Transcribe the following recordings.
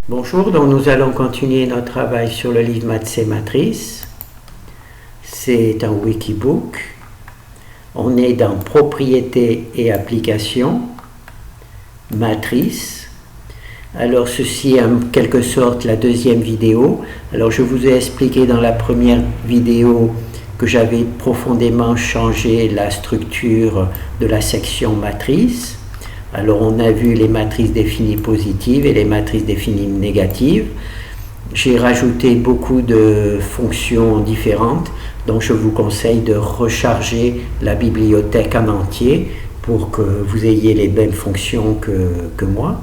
Bonjour, donc nous allons continuer notre travail sur le livre Maths et Matrices. C'est un wikibook. On est dans Propriétés et applications, Matrices. Alors ceci est en quelque sorte la deuxième vidéo. Alors je vous ai expliqué dans la première vidéo que j'avais profondément changé la structure de la section matrices. Alors on a vu les matrices définies positives et les matrices définies négatives. J'ai rajouté beaucoup de fonctions différentes, donc je vous conseille de recharger la bibliothèque en entier pour que vous ayez les mêmes fonctions que moi.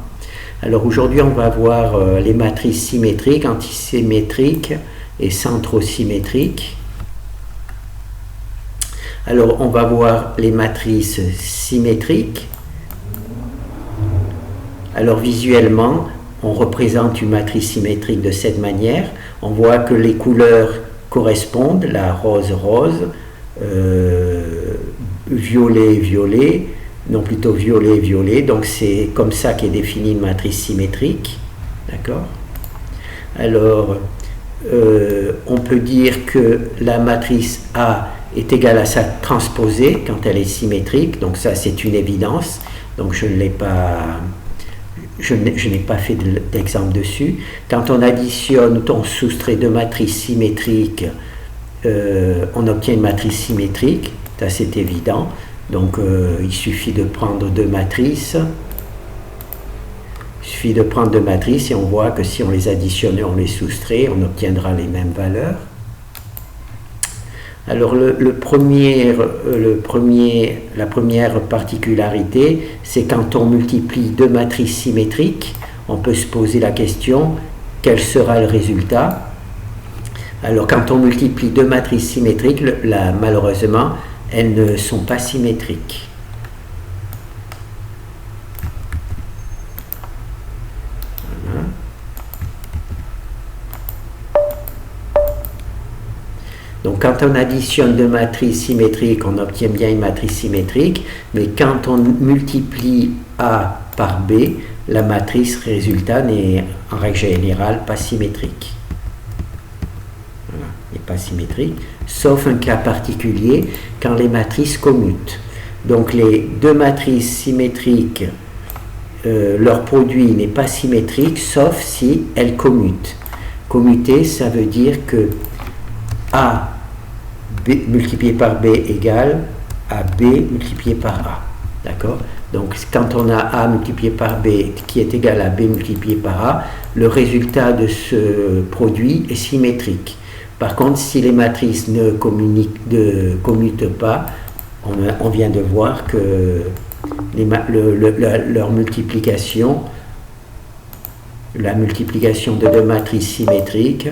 Alors aujourd'hui on va voir les matrices symétriques, antisymétriques et centrosymétriques. Alors on va voir les matrices symétriques. Alors visuellement, on représente une matrice symétrique de cette manière. On voit que les couleurs correspondent, la rose, rose, violet, violet, non plutôt violet, violet. Donc c'est comme ça qu'est définie une matrice symétrique. D'accord ? Alors, on peut dire que la matrice A est égale à sa transposée quand elle est symétrique. Donc ça, c'est une évidence. Donc je ne l'ai pas... Je n'ai pas fait d'exemple dessus. Quand on additionne ou on soustrait deux matrices symétriques, on obtient une matrice symétrique. Ça, c'est évident. Donc, il suffit de prendre deux matrices. Il suffit de prendre deux matrices et on voit que si on les additionne et on les soustrait, on obtiendra les mêmes valeurs. Alors la première particularité, c'est quand on multiplie deux matrices symétriques, on peut se poser la question, quel sera le résultat? Alors quand on multiplie deux matrices symétriques, malheureusement, elles ne sont pas symétriques. Voilà. Donc quand on additionne deux matrices symétriques, on obtient bien une matrice symétrique, mais quand on multiplie A par B, la matrice résultat n'est en règle générale pas symétrique. Voilà, n'est pas symétrique, sauf un cas particulier, quand les matrices commutent. Donc les deux matrices symétriques, leur produit n'est pas symétrique, sauf si elles commutent. Commuter, ça veut dire que A B multiplié par B égale à B multiplié par A. D'accord? Donc, quand on a A multiplié par B qui est égal à B multiplié par A, le résultat de ce produit est symétrique. Par contre, si les matrices ne commutent pas, on vient de voir que leur multiplication, la multiplication de deux matrices symétriques,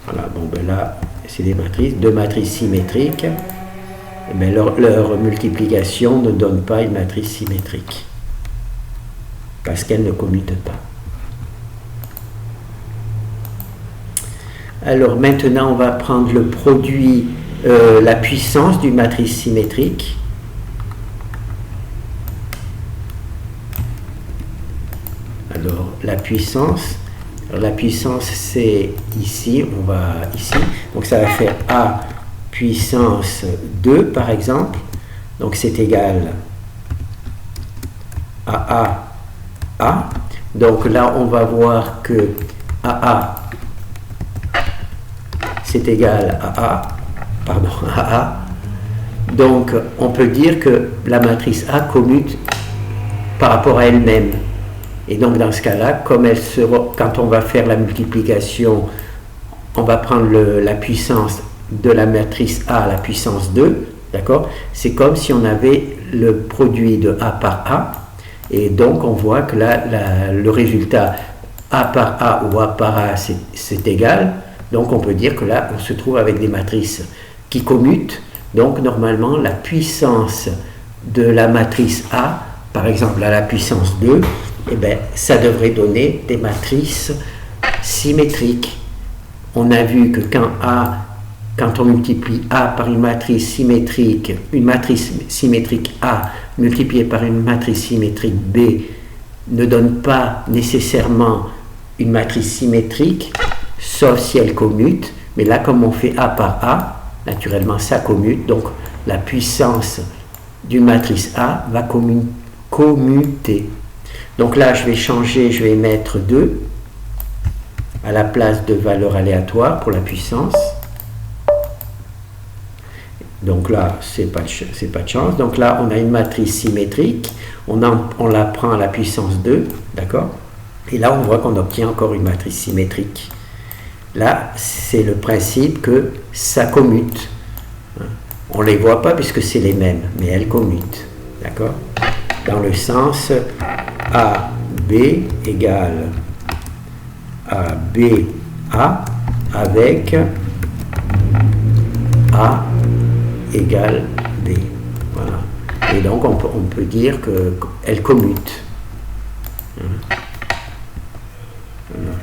voilà, bon ben là, c'est des matrices, deux matrices symétriques, et bien leur multiplication ne donne pas une matrice symétrique, parce qu'elles ne commutent pas. Alors maintenant, on va prendre le produit, la puissance d'une matrice symétrique. Alors, la puissance... Alors, la puissance, c'est ici, on va ici, donc ça va faire A puissance 2 par exemple, donc c'est égal à A. Donc là, on va voir que AA, c'est égal à A. Donc, on peut dire que la matrice A commute par rapport à elle-même. Et donc dans ce cas-là, comme quand on va faire la multiplication, on va prendre la puissance de la matrice A à la puissance 2, d'accord? C'est comme si on avait le produit de A par A, et donc on voit que là, le résultat A par A ou A par A, c'est égal, donc on peut dire que là, on se trouve avec des matrices qui commutent, donc normalement, la puissance de la matrice A, par exemple à la puissance 2, eh bien, ça devrait donner des matrices symétriques. On a vu que quand on multiplie A par une matrice symétrique A multipliée par une matrice symétrique B ne donne pas nécessairement une matrice symétrique, sauf si elle commute. Mais là, comme on fait A par A, naturellement, ça commute. Donc, la puissance d'une matrice A va commuter. Donc là, je vais changer, je vais mettre 2 à la place de valeur aléatoire pour la puissance. Donc là, c'est pas de chance. Donc là, on a une matrice symétrique. On la prend à la puissance 2, d'accord? Et là, on voit qu'on obtient encore une matrice symétrique. Là, c'est le principe que ça commute. On ne les voit pas puisque c'est les mêmes, mais elles commutent, d'accord? Dans le sens AB égale ABA avec A égale B. Voilà. Et donc on peut dire qu'elles commutent.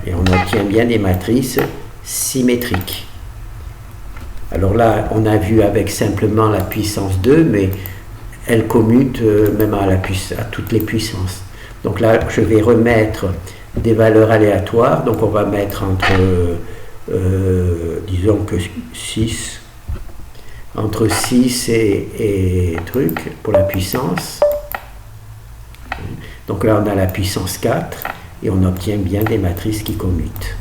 Et on obtient bien des matrices symétriques. Alors là, on a vu avec simplement la puissance 2, mais elle commute même à toutes les puissances. Donc là, je vais remettre des valeurs aléatoires. Donc on va mettre entre, disons que 6, entre 6 et truc pour la puissance. Donc là, on a la puissance 4 et on obtient bien des matrices qui commutent.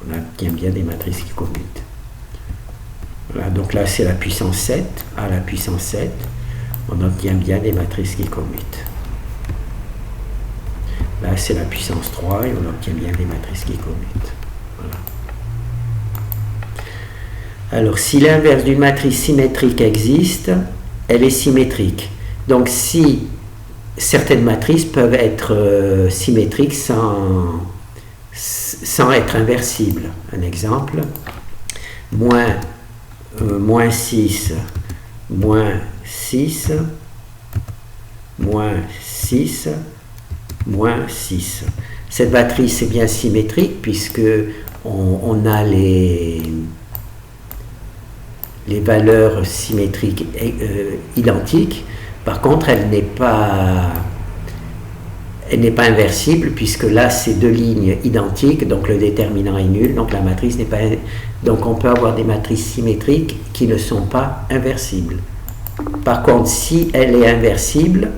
On obtient bien des matrices qui commutent. Voilà, donc là, c'est la puissance 7. À la puissance 7, on obtient bien des matrices qui commutent. Là, c'est la puissance 3 et on obtient bien des matrices qui commutent. Voilà. Alors, si l'inverse d'une matrice symétrique existe, elle est symétrique. Donc, si certaines matrices peuvent être symétriques sans être inversibles. Un exemple, moins 6, moins 6, moins 6, moins 6. Cette matrice est bien symétrique puisque on a les valeurs symétriques identiques. Par contre, elle n'est pas inversible puisque là c'est deux lignes identiques, donc le déterminant est nul, donc la matrice n'est pas. Donc on peut avoir des matrices symétriques qui ne sont pas inversibles. Par contre, si elle est inversible,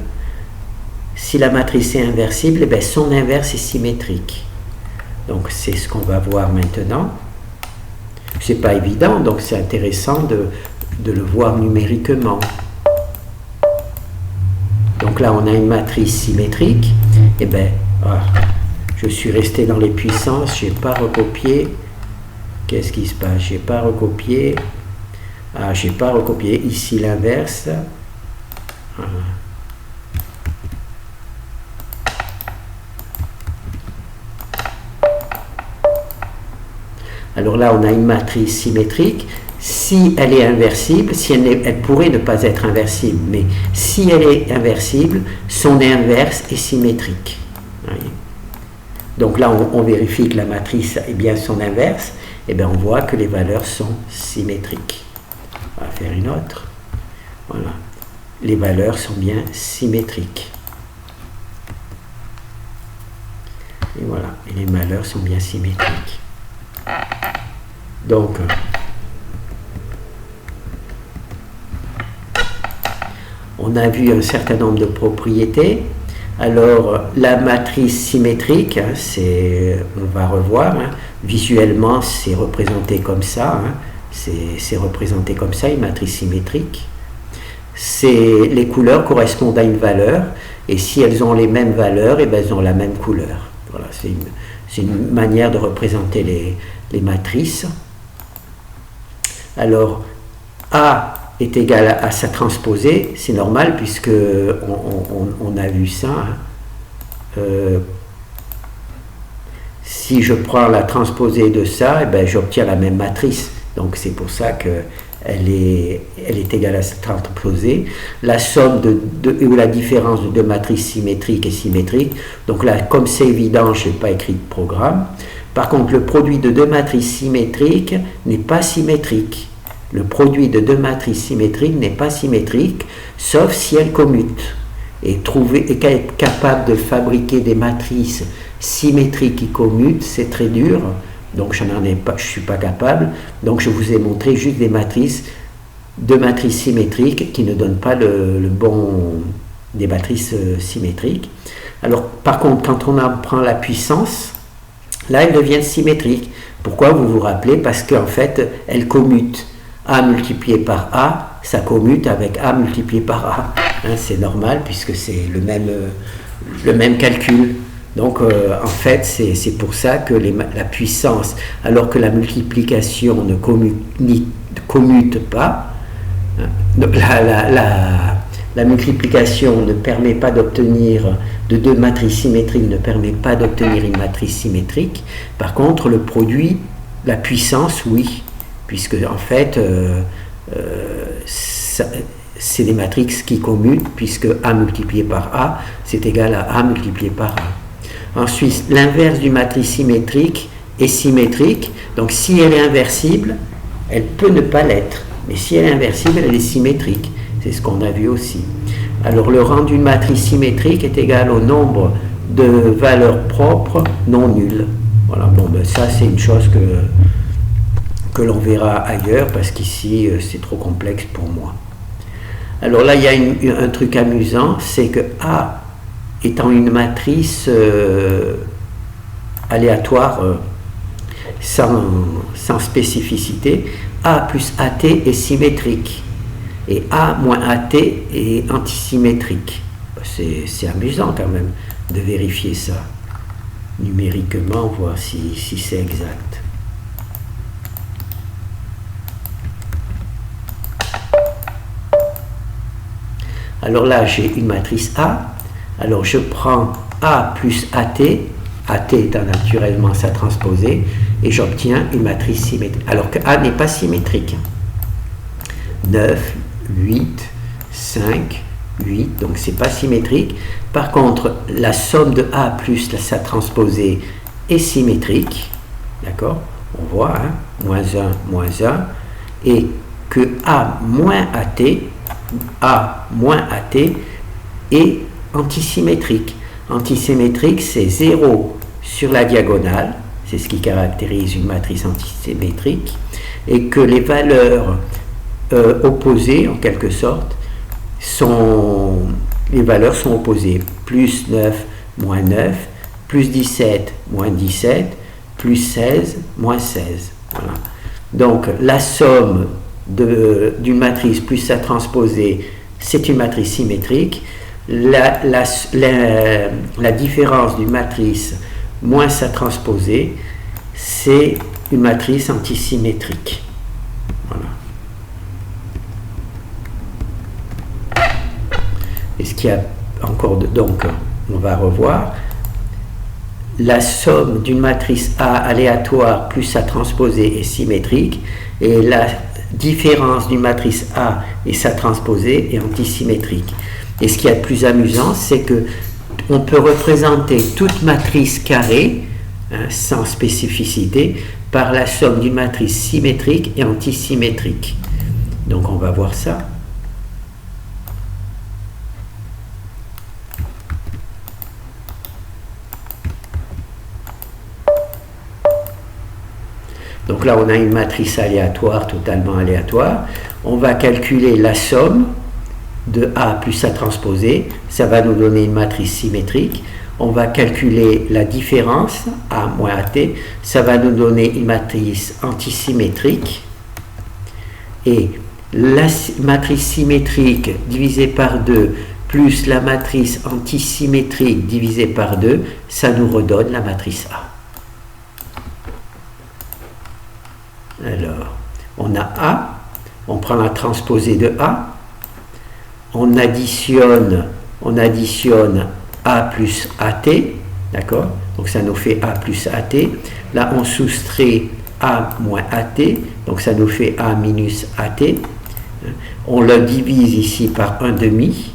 si la matrice est inversible, eh bien, son inverse est symétrique. Donc c'est ce qu'on va voir maintenant. C'est pas évident, donc c'est intéressant de le voir numériquement. Donc là, on a une matrice symétrique. Et bien, voilà, je suis resté dans les puissances, je n'ai pas recopié. Qu'est-ce qui se passe? Je n'ai pas recopié. Ah, je n'ai pas recopié ici l'inverse. Voilà. Alors là, on a une matrice symétrique. Si elle est inversible, elle pourrait ne pas être inversible, mais si elle est inversible, son inverse est symétrique. Donc là, on vérifie que la matrice est bien son inverse, et bien on voit que les valeurs sont symétriques. On va faire une autre. Voilà. Les valeurs sont bien symétriques. Et voilà, et les valeurs sont bien symétriques. Donc, on a vu un certain nombre de propriétés. Alors, la matrice symétrique, hein, on va revoir, hein, visuellement, c'est représenté comme ça. Hein, c'est représenté comme ça, une matrice symétrique. Les couleurs correspondent à une valeur, et si elles ont les mêmes valeurs, et bien, elles ont la même couleur. Voilà, c'est une manière de représenter les matrices. Alors, A est égal à sa transposée, c'est normal puisque on a vu ça. Hein. Si je prends la transposée de ça, eh ben, j'obtiens la même matrice. Donc c'est pour ça qu'elle est égale à sa transposée. La somme ou la différence de deux matrices symétriques et symétriques. Donc là, comme c'est évident, je n'ai pas écrit de programme. Par contre, le produit de deux matrices symétriques n'est pas symétrique. Le produit de deux matrices symétriques n'est pas symétrique, sauf si elles commutent. et être capable de fabriquer des matrices symétriques qui commutent, c'est très dur. Donc je ne suis pas capable. Donc je vous ai montré juste deux matrices symétriques qui ne donnent pas des matrices symétriques. Alors par contre, quand on apprend la puissance, là elles deviennent symétriques. Pourquoi? Vous vous rappelez? Parce qu'en fait, elles commutent. A multiplié par A, ça commute avec A multiplié par A. Hein, c'est normal puisque c'est le même calcul. Donc en fait, c'est pour ça que la puissance, alors que la multiplication ne commute pas, hein, donc la multiplication ne permet pas d'obtenir de deux matrices symétriques, ne permet pas d'obtenir une matrice symétrique. Par contre, le produit, la puissance, oui, puisque en fait, c'est des matrices qui commutent, puisque A multiplié par A, c'est égal à A multiplié par A. Ensuite, l'inverse d'une matrice symétrique est symétrique, donc si elle est inversible, elle peut ne pas l'être, mais si elle est inversible, elle est symétrique. C'est ce qu'on a vu aussi. Alors le rang d'une matrice symétrique est égal au nombre de valeurs propres non nulles. Voilà, bon, ben ça c'est une chose que l'on verra ailleurs, parce qu'ici c'est trop complexe pour moi. Alors là il y a un truc amusant, c'est que A étant une matrice aléatoire sans spécificité, A plus AT est symétrique. Et A moins AT est antisymétrique. C'est amusant quand même de vérifier ça numériquement, voir si c'est exact. Alors là, j'ai une matrice A. Alors je prends A plus AT, AT étant naturellement sa transposée, et j'obtiens une matrice symétrique. Alors que A n'est pas symétrique. 9, 8, 5, 8, donc c'est pas symétrique. Par contre, la somme de A plus sa transposée est symétrique, d'accord? On voit, hein? Moins 1, et que A moins AT est antisymétrique. Antisymétrique, c'est 0 sur la diagonale, c'est ce qui caractérise une matrice antisymétrique, et que les valeurs opposées, en quelque sorte, les valeurs sont opposées. Plus 9, moins 9, plus 17, moins 17, plus 16, moins 16. Voilà. Donc, la somme d'une matrice plus sa transposée, c'est une matrice symétrique. La différence d'une matrice moins sa transposée, c'est une matrice antisymétrique. Voilà. Et ce qu'il y a encore donc, on va revoir, la somme d'une matrice A aléatoire plus sa transposée est symétrique, et la différence d'une matrice A et sa transposée est antisymétrique. Et ce qui est le plus amusant, c'est que on peut représenter toute matrice carrée, hein, sans spécificité, par la somme d'une matrice symétrique et antisymétrique. Donc on va voir ça. Donc là, on a une matrice aléatoire, totalement aléatoire. On va calculer la somme de A plus sa transposée. Ça va nous donner une matrice symétrique. On va calculer la différence, A moins AT. Ça va nous donner une matrice antisymétrique. Et la matrice symétrique divisée par 2 plus la matrice antisymétrique divisée par 2, ça nous redonne la matrice A. Alors, on a A, on prend la transposée de A, on additionne A plus AT, d'accord? Donc ça nous fait A plus AT. Là, on soustrait A moins AT, donc ça nous fait A minus AT. On le divise ici par 1/2,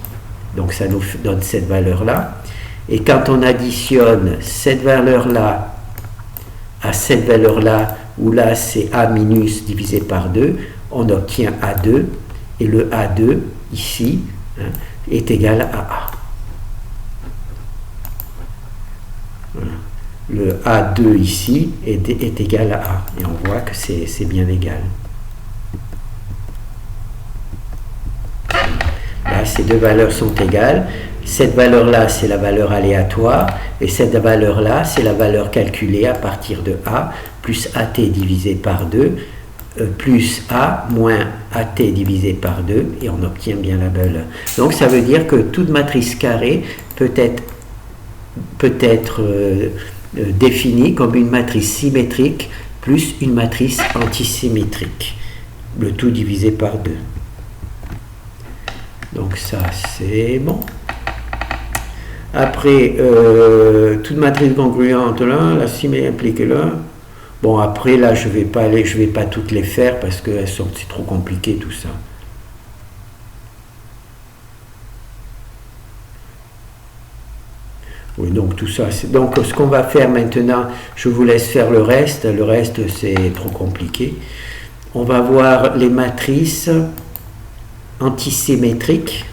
donc ça nous donne cette valeur-là. Et quand on additionne cette valeur-là à cette valeur-là, où là c'est A minus divisé par 2, on obtient A2, et le A2 ici, hein, est égal à A. Voilà. Le A2 ici est égal à A. Et on voit que c'est bien égal. Là, ces deux valeurs sont égales. Cette valeur-là, c'est la valeur aléatoire. Et cette valeur-là, c'est la valeur calculée à partir de A, plus AT divisé par 2, plus A moins AT divisé par 2. Et on obtient bien la valeur. Donc, ça veut dire que toute matrice carrée peut être définie comme une matrice symétrique plus une matrice antisymétrique. Le tout divisé par 2. Donc ça, c'est bon. Après, toute matrice congruente, là, la symétrie implique là. Bon, après, là, je vais pas toutes les faire parce que c'est trop compliqué tout ça. Oui, donc tout ça. Donc, ce qu'on va faire maintenant, je vous laisse faire le reste. Le reste, c'est trop compliqué. On va voir les matrices antisymétriques,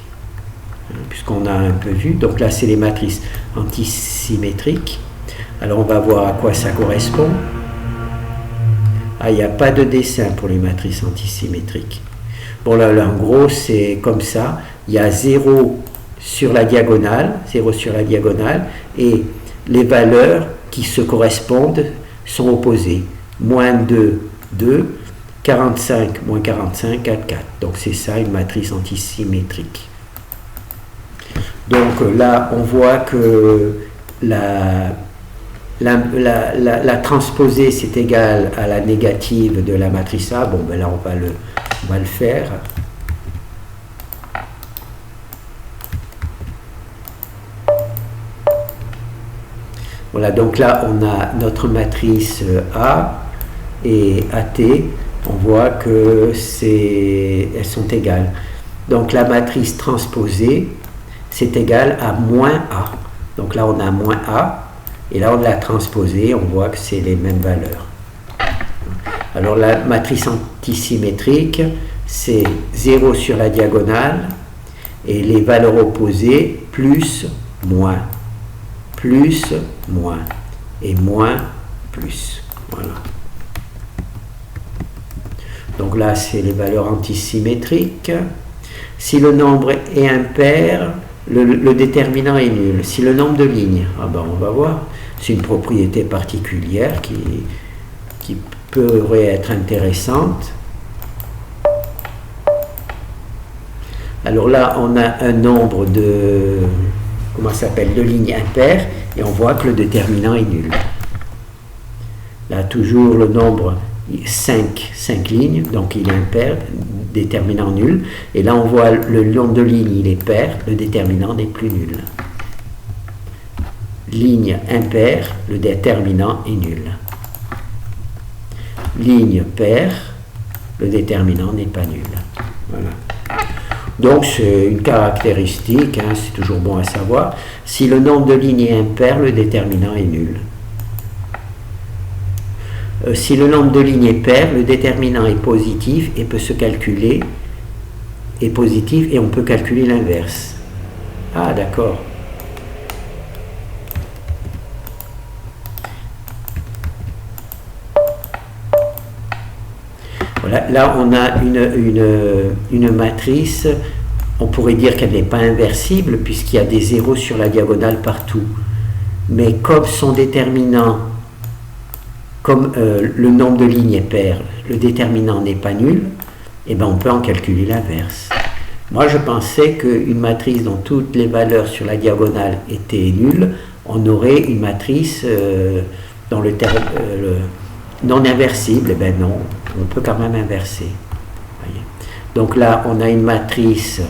puisqu'on a un peu vu. Donc là, c'est les matrices antisymétriques. Alors, on va voir à quoi ça correspond. Ah, il n'y a pas de dessin pour les matrices antisymétriques. Bon, là, en gros, c'est comme ça. Il y a 0 sur la diagonale, et les valeurs qui se correspondent sont opposées. Moins 2, 2, 45, moins 45, 4, 4. Donc c'est ça une matrice antisymétrique. Donc là, on voit que la transposée, c'est égal à la négative de la matrice A. Bon, ben là, on va le faire. Voilà, donc là, on a notre matrice A et AT. On voit que elles sont égales. Donc la matrice transposée, c'est égal à moins A. Donc là, on a moins A. Et là, on l'a transposée. On voit que c'est les mêmes valeurs. Alors la matrice antisymétrique, c'est 0 sur la diagonale. Et les valeurs opposées, plus, moins. Plus, moins. Et moins, plus. Voilà. Donc là, c'est les valeurs antisymétriques. Si le nombre est impair, le déterminant est nul. Si le nombre de lignes, ah ben on va voir. C'est une propriété particulière qui pourrait être intéressante. Alors là, on a un nombre de lignes impaires, et on voit que le déterminant est nul. Là, toujours le nombre 5 lignes, donc il est impair, déterminant nul. Et là, on voit le nombre de lignes, il est pair, le déterminant n'est plus nul. Ligne impaire, le déterminant est nul. Ligne paire, le déterminant n'est pas nul. Voilà. Donc, c'est une caractéristique, hein, c'est toujours bon à savoir. Si le nombre de lignes est impair, le déterminant est nul. Si le nombre de lignes est pair, le déterminant est positif et peut se calculer, est positif et on peut calculer l'inverse. Ah, d'accord. Voilà, là, on a une matrice, on pourrait dire qu'elle n'est pas inversible puisqu'il y a des zéros sur la diagonale partout. Mais comme son déterminant, comme le nombre de lignes est pair, le déterminant n'est pas nul, et ben on peut en calculer l'inverse. Moi, je pensais qu'une matrice dont toutes les valeurs sur la diagonale étaient nulles, on aurait une matrice dans le terme non inversible. Eh ben non, on peut quand même inverser. Voyez. Donc là, on a une matrice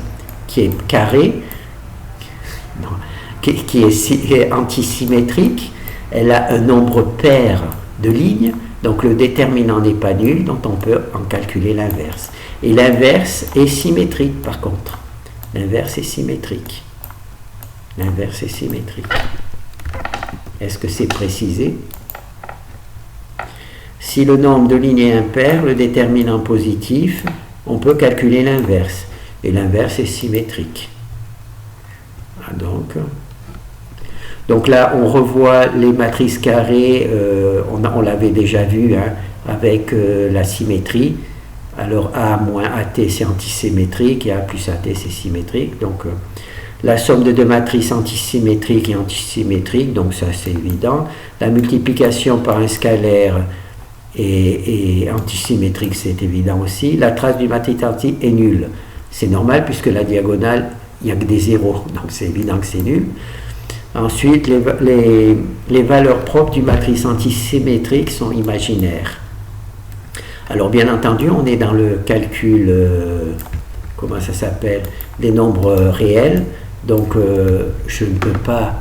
qui est carrée, non, qui est antisymétrique. Elle a un nombre pair de lignes, donc le déterminant n'est pas nul, donc on peut en calculer l'inverse. Et l'inverse est symétrique par contre. L'inverse est symétrique. L'inverse est symétrique. Est-ce que c'est précisé? Si le nombre de lignes est impair, le déterminant positif, on peut calculer l'inverse. Et l'inverse est symétrique. Ah, Donc là, on revoit les matrices carrées, on l'avait déjà vu hein, avec la symétrie. Alors A moins AT c'est antisymétrique et A plus AT c'est symétrique. Donc la somme de deux matrices antisymétriques et antisymétriques, donc ça c'est évident. La multiplication par un scalaire et antisymétrique, c'est évident aussi. La trace du matrice anti est nulle. C'est normal puisque la diagonale, il n'y a que des zéros, donc c'est évident que c'est nul. Ensuite, les valeurs propres du matrice antisymétrique sont imaginaires. Alors bien entendu, on est dans le calcul, comment ça s'appelle, des nombres réels. Donc je ne peux pas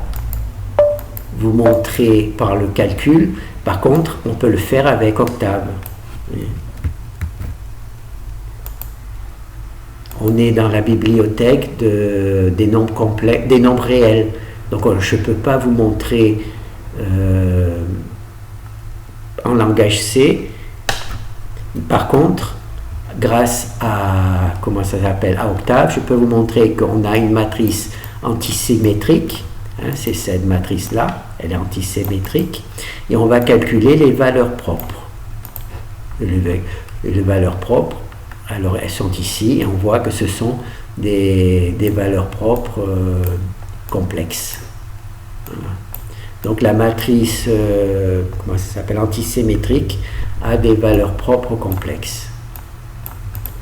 vous montrer par le calcul. Par contre, on peut le faire avec Octave. On est dans la bibliothèque des nombres complexes, des nombres réels. Donc je ne peux pas vous montrer en langage C. Par contre, grâce à, comment ça s'appelle, à Octave, je peux vous montrer qu'on a une matrice antisymétrique. Hein, c'est cette matrice-là, elle est antisymétrique. Et on va calculer les valeurs propres. Les valeurs propres, alors elles sont ici, et on voit que ce sont des valeurs propres complexes. Voilà. Donc la matrice, comment ça s'appelle, antisymétrique, a des valeurs propres complexes.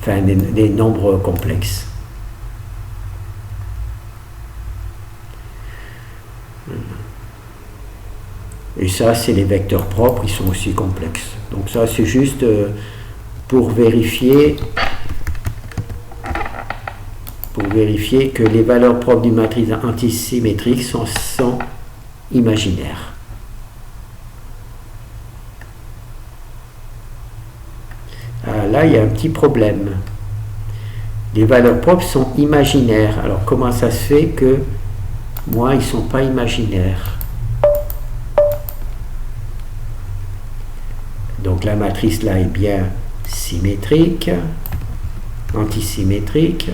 Enfin, des nombres complexes. Et ça, c'est les vecteurs propres, ils sont aussi complexes. Donc ça, c'est juste pour vérifier que les valeurs propres d'une matrice antisymétrique sont imaginaires. Ah, là, il y a un petit problème. Les valeurs propres sont imaginaires. Alors, comment ça se fait que moi, ils ne sont pas imaginaires? Donc, la matrice là est bien symétrique, antisymétrique.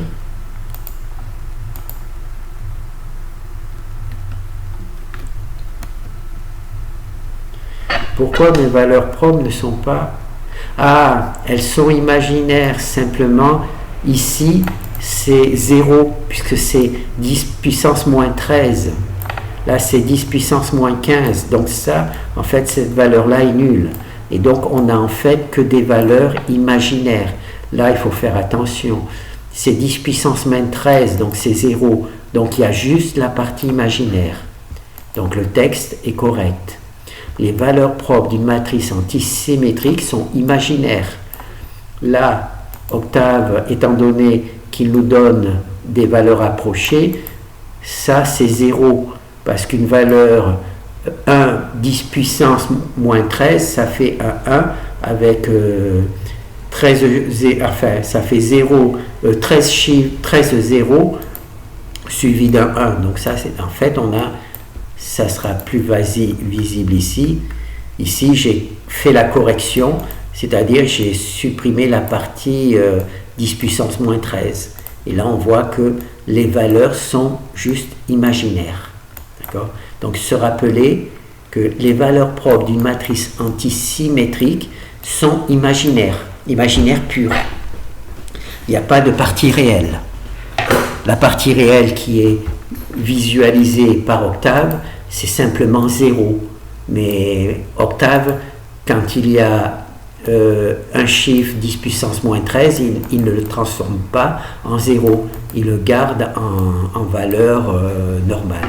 Pourquoi mes valeurs propres ne sont pas... Ah, elles sont imaginaires, simplement, ici, c'est 0, puisque c'est 10 puissance moins 13. Là, c'est 10 puissance moins 15. Donc ça, en fait, cette valeur-là est nulle. Et donc, on n'a en fait que des valeurs imaginaires. Là, il faut faire attention. C'est 10 puissance moins 13, donc c'est 0. Donc, il y a juste la partie imaginaire. Donc, le texte est correct. Les valeurs propres d'une matrice antisymétrique sont imaginaires. Là, Octave, étant donné qu'il nous donne des valeurs approchées, ça c'est 0, parce qu'une valeur 1, 10 puissance moins 13, ça fait un 1 avec 13, enfin ça fait 0, 13 chiffres, 13 0 suivi d'un 1. Donc ça, c'est en fait, ça sera plus visible ici. Ici, j'ai fait la correction, c'est-à-dire j'ai supprimé la partie 10 puissance moins 13. Et là, on voit que les valeurs sont juste imaginaires. D'accord ? Donc, se rappeler que les valeurs propres d'une matrice antisymétrique sont imaginaires pures. Il n'y a pas de partie réelle. La partie réelle qui est visualisée par Octave, c'est simplement 0. Mais Octave, quand il y a un chiffre 10 puissance moins 13, il ne le transforme pas en 0. Il le garde en valeur normale.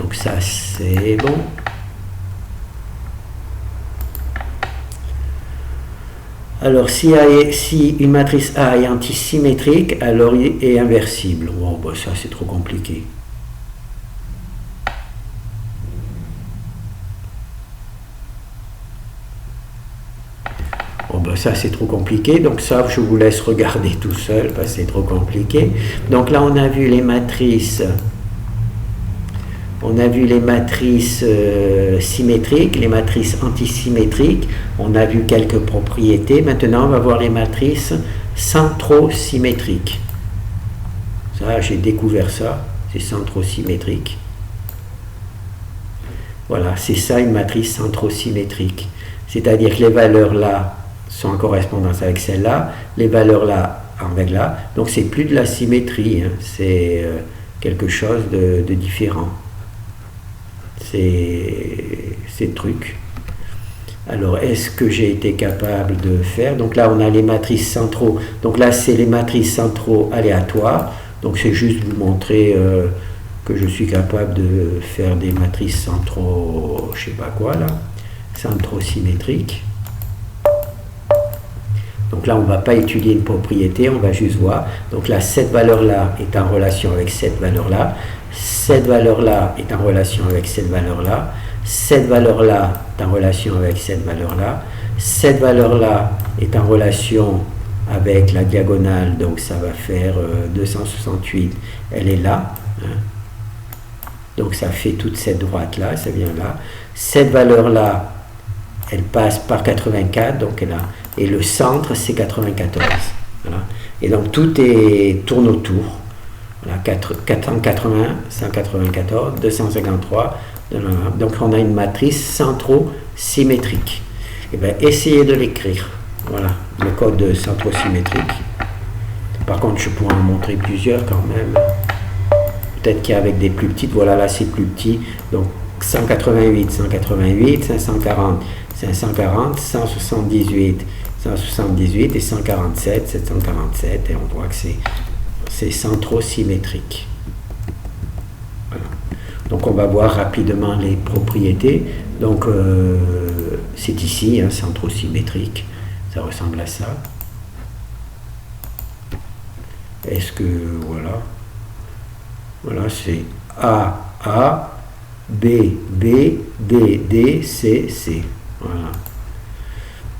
Donc ça, c'est bon. Alors, si une matrice A est antisymétrique, alors il est inversible. Bon, bah, ça, c'est trop compliqué. Bon, bah, ça, c'est trop compliqué. Donc ça, je vous laisse regarder tout seul, parce que c'est trop compliqué. Donc là, on a vu les matrices... On a vu les matrices symétriques, les matrices antisymétriques, on a vu quelques propriétés. Maintenant, on va voir les matrices centrosymétriques. Ça, j'ai découvert ça, c'est centrosymétrique. Voilà, c'est ça une matrice centrosymétrique. C'est-à-dire que les valeurs là sont en correspondance avec celles-là, les valeurs là avec là. Donc c'est plus de la symétrie, hein, c'est quelque chose de différent. Ces trucs. Alors, est-ce que j'ai été capable de faire? Donc là, on a les matrices centraux. Donc là, c'est les matrices centraux aléatoires. Donc c'est juste vous montrer que je suis capable de faire des matrices centraux, je sais pas quoi là, centrosymétriques. Donc là, on ne va pas étudier une propriété, on va juste voir. Donc là, cette valeur-là est en relation avec cette valeur-là. Cette valeur-là est en relation avec cette valeur-là. Cette valeur-là est en relation avec cette valeur-là. Cette valeur-là est en relation avec la diagonale, donc ça va faire 268. Elle est là. Hein. Donc ça fait toute cette droite-là, ça vient là. Cette valeur-là, elle passe par 84, donc elle a... Et le centre, c'est 94. Voilà. Et donc tout tourne autour. Voilà, 480, 194, 253. Donc on a une matrice centrosymétrique. Et bien, essayez de l'écrire. Voilà, le code de centrosymétrique. Par contre, je pourrais en montrer plusieurs quand même. Peut-être qu'il y a avec des plus petites. Voilà, là c'est plus petit. Donc 188, 188, 540, 540, 178, 178 et 147, 747. Et on voit que c'est centrosymétrique. Voilà. Donc on va voir rapidement les propriétés. Donc c'est ici, hein, centrosymétrique. Ça ressemble à ça. Est-ce que, voilà. Voilà, c'est A, A, B, B, D, D, C, C. Voilà.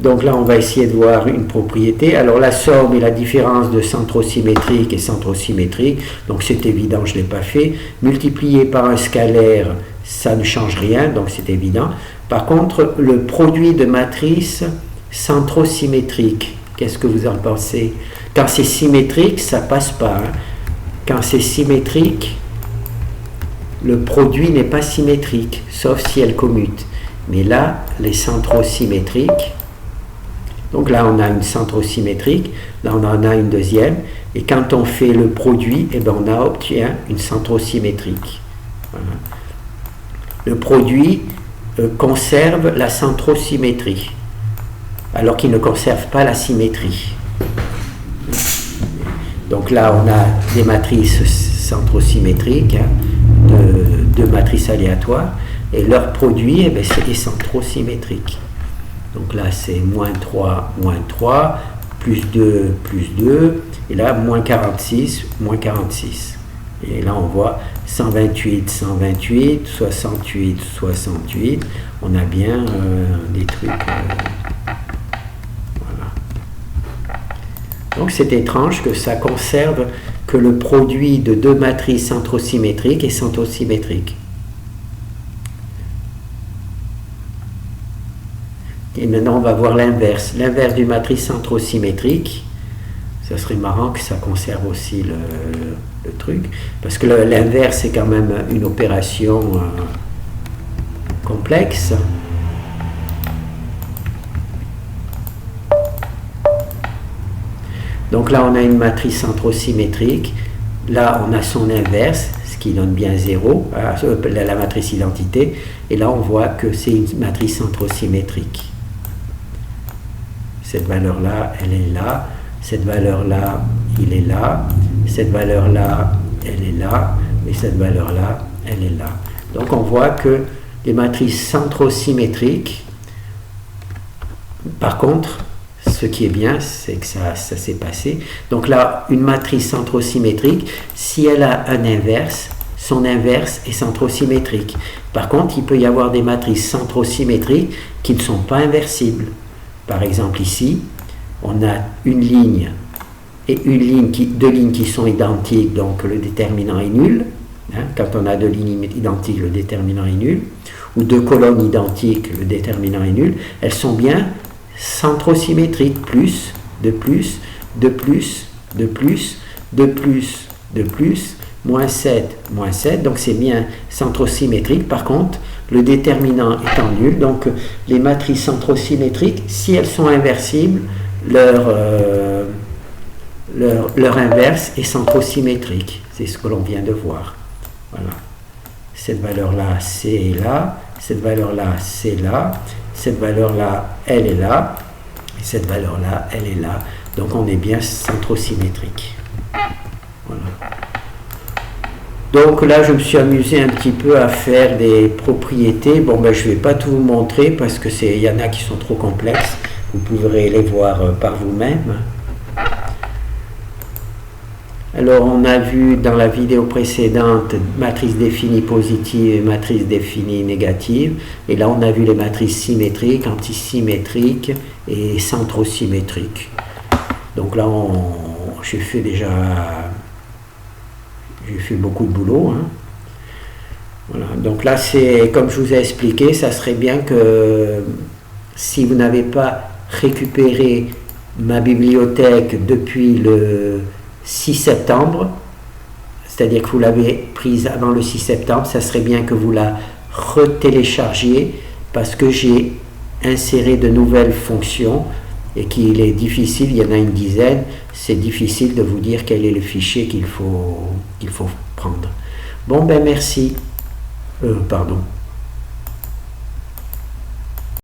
Donc là, on va essayer de voir une propriété. Alors la somme et la différence de centrosymétrique et centrosymétrique, donc c'est évident, je ne l'ai pas fait. Multiplié par un scalaire, ça ne change rien, donc c'est évident. Par contre, le produit de matrice centrosymétrique, qu'est-ce que vous en pensez? Quand c'est symétrique, ça ne passe pas. Hein. Quand c'est symétrique, le produit n'est pas symétrique, sauf si elle commute. Mais là, les centrosymétriques, donc là on a une centrosymétrique, là on en a une deuxième, et quand on fait le produit, eh ben on obtient une centrosymétrique. Voilà. Le produit conserve la centrosymétrie, alors qu'il ne conserve pas la symétrie. Donc là on a des matrices centrosymétriques, hein, de matrices aléatoires, et leur produit, eh ben, c'est centrosymétrique. Donc là c'est moins 3, plus 2, et là moins 46, moins 46. Et là on voit 128, 128, 68, 68, on a bien des trucs... voilà. Donc c'est étrange que ça conserve que le produit de deux matrices centrosymétriques est centrosymétrique. Et maintenant, on va voir l'inverse. L'inverse d'une matrice centrosymétrique, ça serait marrant que ça conserve aussi le truc, parce que l'inverse, c'est quand même une opération complexe. Donc là, on a une matrice centrosymétrique. Là, on a son inverse, ce qui donne bien 0, la matrice identité. Et là, on voit que c'est une matrice centrosymétrique. Cette valeur-là, elle est là. Cette valeur-là, il est là. Cette valeur-là, elle est là. Et cette valeur-là, elle est là. Donc, on voit que les matrices centrosymétriques, par contre, ce qui est bien, c'est que ça s'est passé. Donc là, une matrice centrosymétrique, si elle a un inverse, son inverse est centrosymétrique. Par contre, il peut y avoir des matrices centrosymétriques qui ne sont pas inversibles. Par exemple, ici, on a une ligne et deux lignes qui sont identiques, donc le déterminant est nul. Hein, quand on a deux lignes identiques, le déterminant est nul. Ou deux colonnes identiques, le déterminant est nul. Elles sont bien centrosymétriques, plus, de plus, de plus, de plus, de plus, de plus, moins 7, moins 7, donc c'est bien centrosymétrique. Par contre, le déterminant étant nul, donc les matrices centrosymétriques, si elles sont inversibles, leur inverse est centrosymétrique. C'est ce que l'on vient de voir. Voilà. Cette valeur-là, c'est là. Cette valeur-là, c'est là. Cette valeur-là, elle est là. Et cette valeur-là, elle est là. Donc on est bien centrosymétrique. Voilà. Donc là, je me suis amusé un petit peu à faire des propriétés. Bon, ben, je ne vais pas tout vous montrer parce que il y en a qui sont trop complexes. Vous pourrez les voir par vous-même. Alors, on a vu dans la vidéo précédente matrice définie positive et matrice définie négative. Et là, on a vu les matrices symétriques, antisymétriques et centrosymétriques. Donc là, j'ai fait beaucoup de boulot. Hein. Voilà. Donc là, c'est comme je vous ai expliqué, ça serait bien que si vous n'avez pas récupéré ma bibliothèque depuis le 6 septembre, c'est-à-dire que vous l'avez prise avant le 6 septembre, ça serait bien que vous la retéléchargiez parce que j'ai inséré de nouvelles fonctions et qu'il est difficile, il y en a une dizaine, c'est difficile de vous dire quel est le fichier qu'il faut prendre. Bon, ben merci. Pardon.